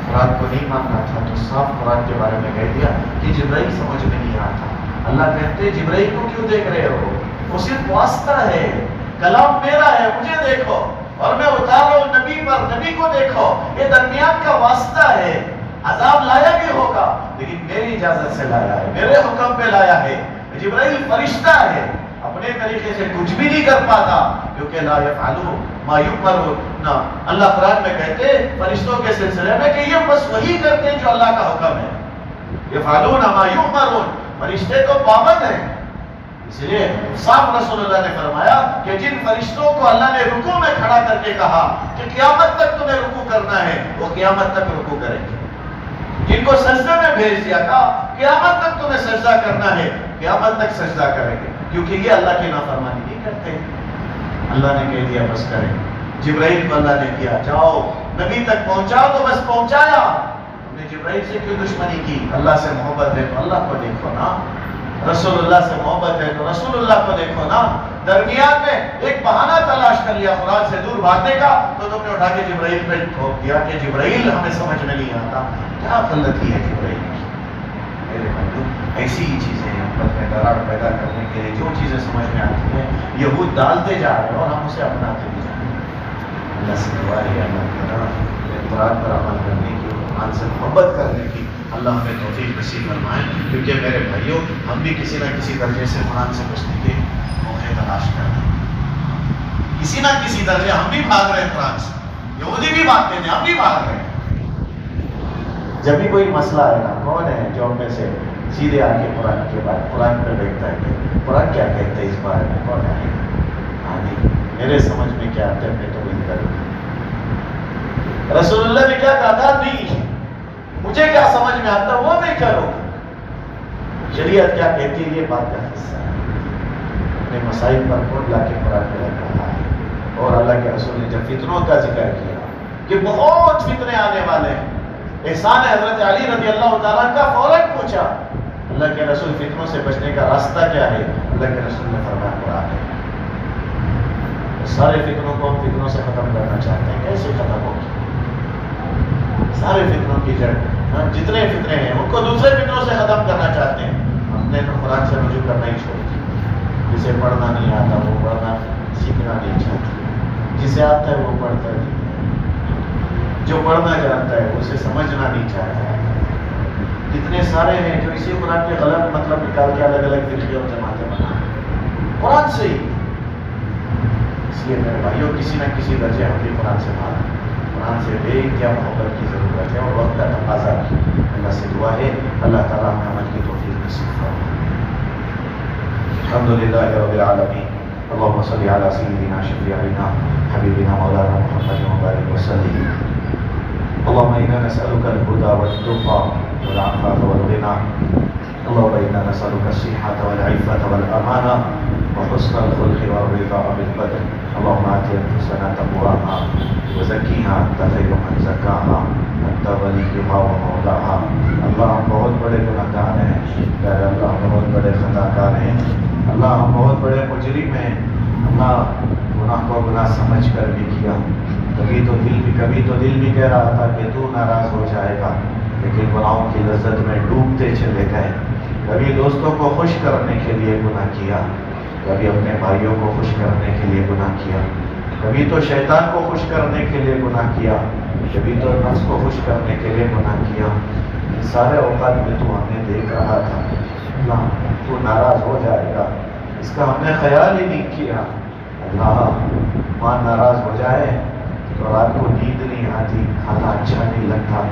قرآن کو نہیں ماننا تھا تو صاف قرآن کے بارے میں کہہ دیا کہ جبرائیل سمجھ میں نہیں آتا. اللہ کہتے جبرائیل کو کیوں دیکھ رہے ہو؟ وہ صرف واسطہ ہے، کلام میرا ہے، مجھے دیکھو اور میں اتار رہا ہوں نبی پر، نبی کو دیکھو. یہ درمیان کا واسطہ ہے. عذاب لایا بھی ہوگا لیکن میری اجازت سے لایا ہے، میرے حکم پہ لایا ہے. جبرائیل فرشتہ ہے، اپنے طریقے سے کچھ بھی نہیں کر پاتا کیونکہ لا یفعلوا ما یؤمرون. اللہ قرآن میں کہتے فرشتوں کے سلسلے میں کہ یہ بس وہی کرتے ہیں جو اللہ کا حکم ہے. یفعلون ما یؤمرون، فرشتے تو پابند ہیں. اس لیے صاحب رسول اللہ نے فرمایا کہ جن فرشتوں کو اللہ نے رکوع میں کھڑا کر کے کہا کہ قیامت تک تمہیں رکوع کرنا ہے، وہ قیامت تک رکوع کریں گے. جن کو سجدے میں بھیج دیا تھا قیامت تک تمہیں سجدہ کرنا ہے، قیامت تک سجدہ کریں گے، کیونکہ یہ اللہ کی نافرمانی نہیں کرتے. اللہ نے کہہ دیا بس کریں. جبرائیل کو اللہ نے کیا جاؤ نبی تک پہنچاؤ تو بس پہنچایا. ہم نے جبرائیل سے کیوں دشمنی کی؟ اللہ سے محبت ہے تو اللہ کو دیکھو نا. رسول اللہ سے محبت ہے تو رسول اللہ کو دیکھو نا. درمیان میں ایک بہانہ تلاش کر لیا قرآن سے دور بھاگنے کا تو تم نے اٹھا کے جبرائیل پہ ٹھوک دیا کہ جبرائیل ہمیں سمجھ میں نہیں آتا. کیا غلطی ہے جبرائیل کی؟ میرے بھائیو ایسی ہی چیزیں ہیں امت میں دراڑ پیدا کرنے کے لیے. جو چیزیں سمجھ میں آتی ہیں یہود ڈالتے جا رہے ہیں اور ہم اسے اپناتے بھی جا رہے ہیں. اللہ سے دعا ہے اللہ تعالیٰ قرآن پر عمل کرنے کی، قرآن سے محبت کرنے کی اللہ ہمیں توفیق نصیب فرمائے. کیونکہ میرے بھائیوں ہم بھی کسی نہ کسی درجے سے قرآن سے بچنے کے موقع تلاش کر رہے ہیں. کسی نہ کسی درجے ہم بھی بھاگ رہے ہیں قرآن سے. یہودی بھی بھاگتے ہیں، ہم بھی بھاگ رہے ہیں. جب بھی کوئی مسئلہ آئے گا کون ہے جو ہم میں سے سیدھے آ کے قرآن کے بعد قرآن پہ بیٹھتا ہے کہ قرآن کیا کہتے ہیں اس بارے میں؟ کون ہے؟ میرے سمجھ میں کیا آتا ہے میں تو وہی کروں. رسول اللہ نے کیا کہا تھا؟ نہیں مجھے کیا سمجھ میں آتا وہ میں کروں. شریعت کیا کہتی ہے یہ بات کا حصہ ہے. اپنے مسائل پر خود لا کے قرآن میں رکھا ہے. اور اللہ کے رسول نے جب فتنوں کا ذکر کیا کہ بہت فتنے آنے والے ہیں، احسان حضرت علی رضی اللہ تعالیٰ کا فوراً پوچھا اللہ کے رسول فتنوں سے بچنے کا راستہ کیا ہے؟ اللہ کے رسول نے فرمایا قرآن ہے. سارے فتنوں کو ہم فتنوں سے ختم کرنا چاہتے ہیں، کیسے ختم ہوگی؟ سارے فتنوں کی جڑ جتنے فتنے ہیں ان کو دوسرے فتنوں سے ختم کرنا چاہتے ہیں. ہم نے تو قرآن سے رجوع کرنا ہی چھوڑ دیا. جسے پڑھنا نہیں آتا وہ پڑھنا سیکھنا نہیں چاہتا، جسے آتا ہے وہ پڑھتا نہیں، جو پڑھنا جانتا ہے اسے سمجھنا نہیں چاہتا. کتنے سارے ہیں جو اسی قرآن کے غلط مطلب نکال کے الگ الگ فرقے اور جماعتیں بنا قرآن سے ہی. اس لیے میرے بھائیوں کسی نہ کسی درجے ہم بھی قرآن سے بھاگیں. قرآن سے بے انتہا محبت کی ضرورت ہے اور وقت کا تقاضا بھی. اللہ سے دعا ہے اللہ تعالیٰ ہمیں عمل کی توفیق نصیب فرمائے. الحمدللہ رب العالمین. اللهم صل على سيدنا شفيعنا حبيبنا مولانا محمد وبارك وسلم. اللهم إنا نسألك الهدى والتقى والعفاف والغنى. اللهم إنا نسألك الصحة والعفة والأمانة وحسن الخلق والرضا بالقدر. اللهم آت أنفسنا تقواها وزكيها أنت خير من زكاها أنت وليها ومولاها. اللہ ہم بہت بڑے گناہگار ہیں، پیارے اللہ ہم بہت بڑے خطا کار ہیں. اللہ ہم بہت بڑے مجرم ہیں. اللہ گناہ کو گناہ سمجھ کر بھی کیا. کبھی تو دل بھی کہہ رہا تھا کہ تو ناراض ہو جائے گا، لیکن گناہوں کی لذت میں ڈوبتے چلے گئے. کبھی دوستوں کو خوش کرنے کے لیے گناہ کیا، کبھی اپنے بھائیوں کو خوش کرنے کے لیے گناہ کیا، کبھی تو شیطان کو خوش کرنے کے لیے گناہ کیا، کبھی تو نفس کو خوش کرنے کے لیے گناہ کیا. سارے اوقات میں تو ہمیں دیکھ رہا تھا، اللہ تو ناراض ہو جائے گا، اس کا ہم نے خیال ہی نہیں کیا۔ اللہ ماں ناراض ہو جائے تو رات کو نیند نہیں آتی، کھانا اچھا نہیں لگتا۔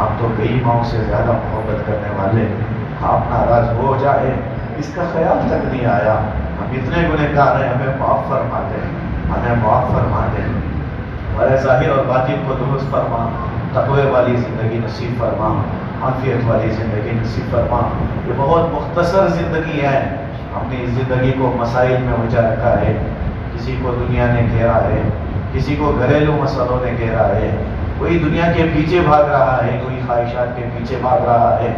آپ تو کئی ماؤں سے زیادہ محبت کرنے والے، آپ ناراض ہو جائے اس کا خیال تک نہیں آیا۔ ہم اتنے گنہگار ہیں، ہمیں معاف فرما دے، ہمیں معاف فرما دے، ہمارے ظاہر اور باطن کو درست فرما، تقوی والی زندگی نصیب فرما، عافیت والی زندگی نصیب فرما۔ یہ بہت مختصر زندگی ہے، ہم نے اس زندگی کو مسائل میں الجھا رکھا ہے، کسی کو دنیا نے گھیرا ہے، کسی کو گھریلو مسئلوں نے گھیرا ہے، کوئی دنیا کے پیچھے بھاگ رہا ہے، کوئی خواہشات کے پیچھے بھاگ رہا ہے،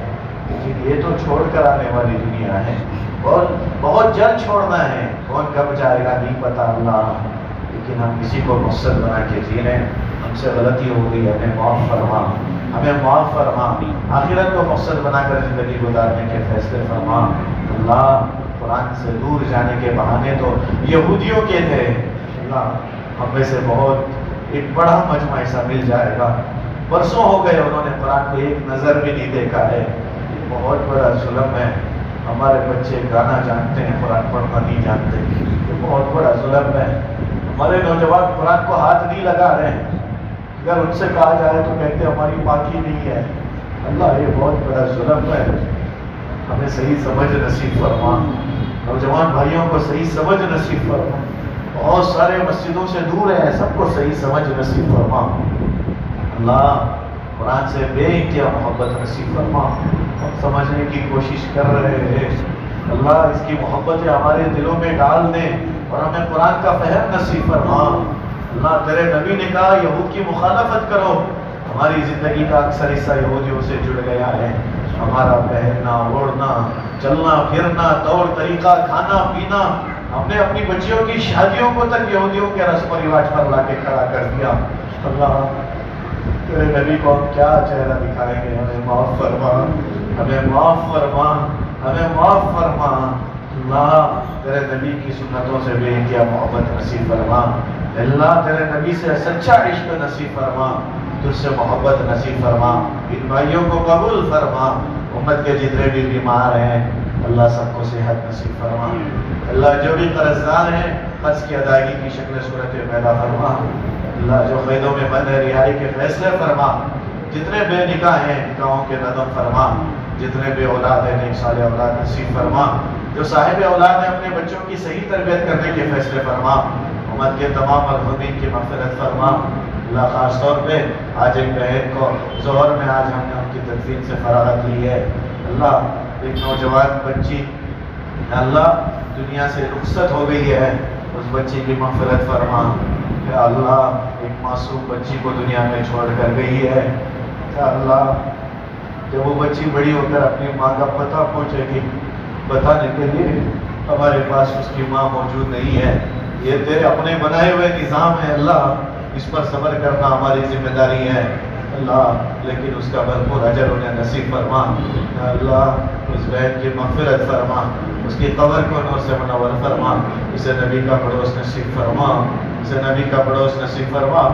لیکن یہ تو چھوڑ کر آنے والی دنیا ہے، اور بہت جلد چھوڑنا ہے، کون کب جائے گا نہیں پتا اللہ، لیکن ہم کسی کو مقصد بنا کے جی رہے ہیں، ہم سے غلطی ہو گئی، ہمیں معاف فرما، ہمیں معاف فرما، آخرت کو مقصد بنا کر زندگی گزارنے کے فیصلے فرما۔ اللہ قرآن سے دور جانے کے بہانے تو یہودیوں کے تھے، اللہ ہم میں سے بہت ایک بڑا مجمع ایسا مل جائے گا، برسوں ہو گئے انہوں نے قرآن کو ایک نظر بھی نہیں دیکھا ہے، یہ بہت بڑا ظلم ہے۔ ہمارے بچے گانا جانتے ہیں، قرآن پڑھنا نہیں جانتے، یہ بہت بڑا ظلم ہے۔ ہمارے نوجوان قرآن کو ہاتھ نہیں لگا رہے ہیں، اگر ان سے کہا جائے تو کہتے ہماری پاکی نہیں ہے۔ اللہ یہ بہت بڑا ظلم ہے، ہمیں صحیح سمجھ نصیب فرما، نوجوان بھائیوں کو صحیح سمجھ نصیب فرما، بہت سارے مسجدوں سے دور ہیں، سب کو صحیح سمجھ نصیب فرما۔ اللہ قرآن سے بے انتہا محبت نصیب فرما، ہم سمجھنے کی کوشش کر رہے ہیں، اللہ اس کی محبتیں ہمارے دلوں میں ڈال دیں اور ہمیں قرآن کا فہم نصیب فرما۔ اللہ تیرے نبی نے کہا یہود کی مخالفت کرو، ہماری زندگی کا اکثر حصہ یہودیوں سے جڑ گیا ہے، ہمارا پہننا اوڑھنا، چلنا پھرنا، طور طریقہ، کھانا پینا، ہم نے اپنی بچیوں کی شادیوں کو تک یہودیوں کے رسم و رواج پر لا کے کھڑا کر دیا۔ اللہ تیرے نبی کو ہم کیا چہرہ دکھائیں گے، ہمیں معاف فرما، ہمیں معاف فرما، ہمیں معاف فرما۔ اللہ تیرے نبی کی سنتوں سے بے انتہا محبت نصیب فرما، اللہ تیرے نبی سے سچا عشق نصیب فرما، تجھ سے محبت نصیب فرما، ان بھائیوں کو قبول فرما، امت کے جتنے بھی بیمار ہیں اللہ سب کو صحت نصیب فرما، اللہ جو بھی قرضدار ہیں قرض کی ادائیگی کی شکل صورت پیدا فرما، اللہ جو قیدوں میں بند ہے رہائی کے فیصلے فرما، جتنے بے نکاح ہیں نکاحوں کے نظم فرما، جتنے بے اولاد ہیں نیک صالح اولاد نصیب فرما، جو صاحب اولاد ہیں اپنے بچوں کی صحیح تربیت کرنے کے فیصلے فرما، امت کے تمام مرحومین کی مغفرت فرما۔ اللہ خاص طور پہ آج ایک بہن کو ظہر میں آج ہم نے ان کی تدفین سے فراغت لی ہے، اللہ ایک نوجوان بچی اللہ دنیا سے رخصت ہو گئی ہے، اس بچی کی مغفرت فرما، یا اللہ ایک معصوم بچی کو دنیا میں چھوڑ کر گئی ہے، یا اللہ جب وہ بچی بڑی ہو کر اپنی ماں کا پتہ پہنچے گی بتانے کے لیے ہمارے پاس اس کی ماں موجود نہیں ہے، یہ تیرے اپنے بنائے ہوئے نظام ہے، اللہ اس پر صبر کرنا ہماری ذمہ داری ہے اللہ، لیکن اس کا بھرپور اجر انہیں نصیب فرما، یا اللہ اس بہن کی مغفرت فرما، اس کی قبر کو نور سے منور فرما، اسے نبی کا پڑوس نصیب فرما، اسے نبی کا پڑوس نصیب فرما۔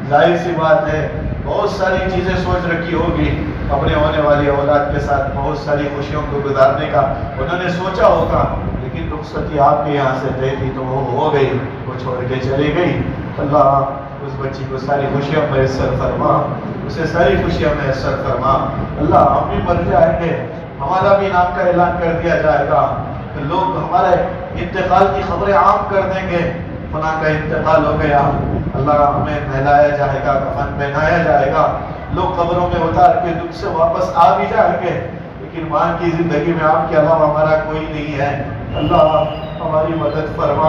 ظاہر سی بات ہے بہت ساری چیزیں سوچ رکھی ہوگی، اپنے ہونے والی اولاد کے ساتھ بہت ساری خوشیوں کو گزارنے کا انہوں نے سوچا ہوگا، لیکن رخصتی آپ کے یہاں سے طے تھی تو وہ ہو گئی، وہ چھوڑ کے چلی گئی۔ اللہ اس بچی کو ساری خوشیاں میسر فرما، اسے ساری خوشیاں میسر فرما۔ اللہ ہم بھی مر جائیں گے، ہمارا بھی نام کا اعلان کر دیا جائے گا، لوگ ہمارے انتقال کی خبریں عام کر دیں گے، فلاں کا انتقال ہو گیا، اللہ ہمیں نہلایا جائے گا، کفن پہنایا جائے گا، لوگ قبروں میں اتار کے دکھ سے واپس آ بھی جائیں گے، لیکن ماں کی زندگی میں آپ کے علاوہ ہمارا کوئی نہیں ہے۔ اللہ ہماری مدد فرما،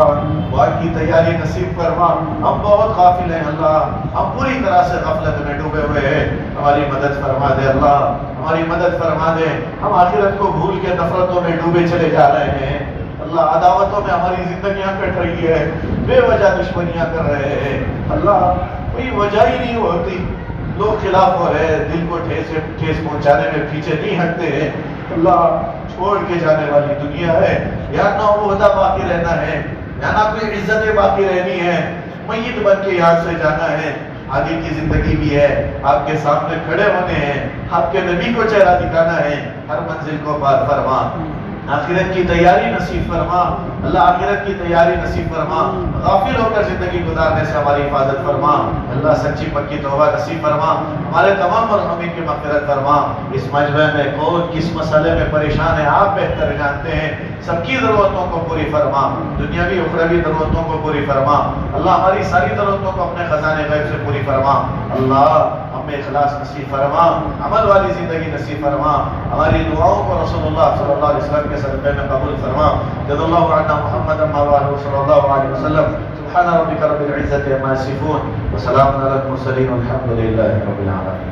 وہاں کی تیاری نصیب فرما، ہم بہت غافل ہیں اللہ، ہم پوری طرح سے غفلت میں ڈوبے ہوئے ہیں، ہماری مدد فرما دے اللہ، ہماری مدد فرما دے، ہم آخرت کو بھول کے نفرتوں میں ڈوبے چلے جا رہے ہیں اللہ، عداوتوں میں ہماری زندگیاں کٹ رہی ہے، بے وجہ دشمنیاں کر رہے ہیں اللہ، کوئی وجہ ہی نہیں ہوتی، لوگ خلاف ہو رہے ہیں، دل کو ٹھیس پہنچانے میں پیچھے نہیں ہٹتے ہیں اللہ، چھوڑ کے جانے والی دنیا ہے، یا نہ عہدہ باقی رہنا ہے، یا نہ کوئی عزتیں باقی رہنی ہے، میت بن کے یاد سے جانا ہے، آگے کی زندگی بھی ہے، آپ کے سامنے کھڑے ہونے ہیں، آپ کے نبی کو چہرہ دکھانا ہے، ہر منزل کو پار فرما آخرت کی تیاری نصیب فرما اللہ، آخرت کی تیاری نصیب فرما، غافل ہو کر زندگی گزارنے سے ہماری حفاظت فرما اللہ، سچی پکی توبہ نصیب فرما، ہمارے تمام مرحومین کی مغفرت فرما۔ اس مجمع میں کون کس مسئلے میں پریشان ہے آپ بہتر جانتے ہیں، سب کی ضرورتوں کو پوری فرما، دنیاوی اخروی ضرورتوں کو پوری فرما اللہ، ہماری ساری ضرورتوں کو اپنے خزانے غیب سے پوری فرما اللہ، ہمیں اخلاص نصیب فرما، عمل والی زندگی نصیب فرما، ہماری دعاؤں کو رسول اللہ صلی اللہ علیہ وسلم کے صدقے میں قبول فرما۔ جزا اللہ عنا محمد صلی اللہ علیہ وسلم۔ سبحان ربک رب العزة عما یصفون وسلام علی المرسلین والحمد للہ رب العالمین۔